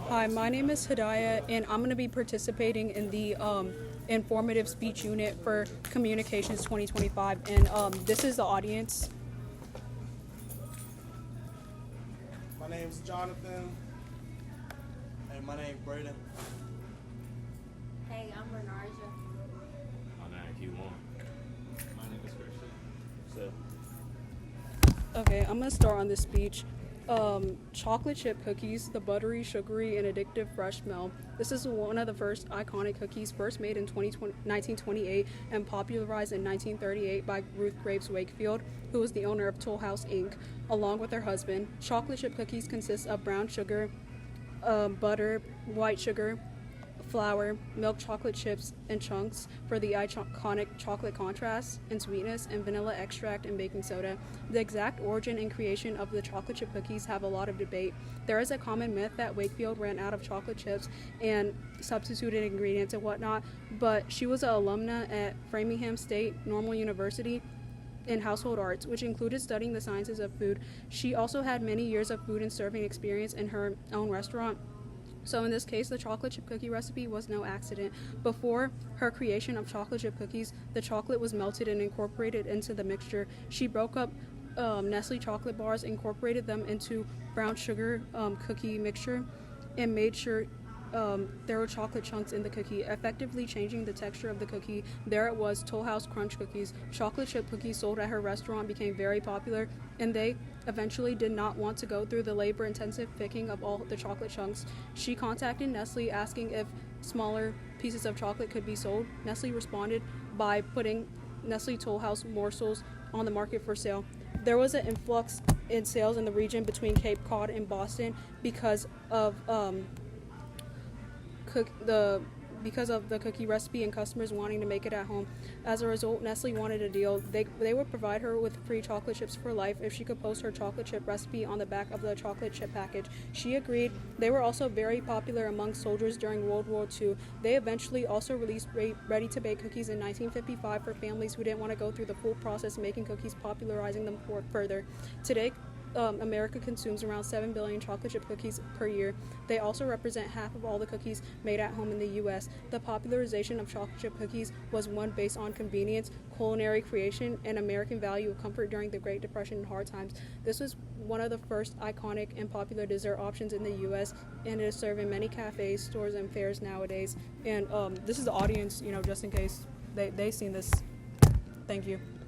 Hi, my name is Hidayah, and I'm going to be participating in the informative speech unit for Communications 2025. And this is the audience. My name's Jonathan. And my name's Braden. Hey, I'm Bernarja. My name Q1. My name is Christian. So, Okay, I'm going to start on this speech. Chocolate chip cookies, the buttery, sugary, and addictive fresh smell. This is one of the first iconic cookies, first made in 1928 and popularized in 1938 by Ruth Graves Wakefield, who was the owner of Toll House Inc., along with her husband. Chocolate chip cookies consist of brown sugar, butter, white sugar, flour, milk chocolate chips and chunks for the iconic chocolate contrast and sweetness, and vanilla extract and baking soda. The exact origin and creation of the chocolate chip cookies have a lot of debate. There is a common myth that Wakefield ran out of chocolate chips and substituted ingredients and whatnot, but she was an alumna at Framingham State Normal University in household arts, which included studying the sciences of food. She also had many years of food and serving experience in her own restaurant. So in this case, the chocolate chip cookie recipe was no accident. Before her creation of chocolate chip cookies, the chocolate was melted and incorporated into the mixture. She broke up Nestle chocolate bars, incorporated them into brown sugar cookie mixture, and made sure there were chocolate chunks in the cookie, effectively changing the texture of the cookie. There it was, Toll House Crunch cookies. Chocolate chip cookies sold at her restaurant became very popular, and they eventually did not want to go through the labor-intensive picking of all the chocolate chunks. She contacted Nestle asking if smaller pieces of chocolate could be sold. Nestle responded by putting Nestle Toll House morsels on the market for sale. There was an influx in sales in the region between Cape Cod and Boston because of the cookie recipe and customers wanting to make it at home. As a result, Nestle wanted a deal. They would provide her with free chocolate chips for life if she could post her chocolate chip recipe on the back of the chocolate chip package. She agreed. They were also very popular among soldiers during World War II. They eventually also released ready-to-bake cookies in 1955 for families who didn't want to go through the full process of making cookies, popularizing them further. Today, America consumes around 7 billion chocolate chip cookies per year. They also represent half of all the cookies made at home in the U.S. The popularization of chocolate chip cookies was one based on convenience, culinary creation, and American value of comfort during the Great Depression and hard times. This was one of the first iconic and popular dessert options in the U.S., and it is served in many cafes, stores, and fairs nowadays. And this is the audience, just in case they seen this. Thank you.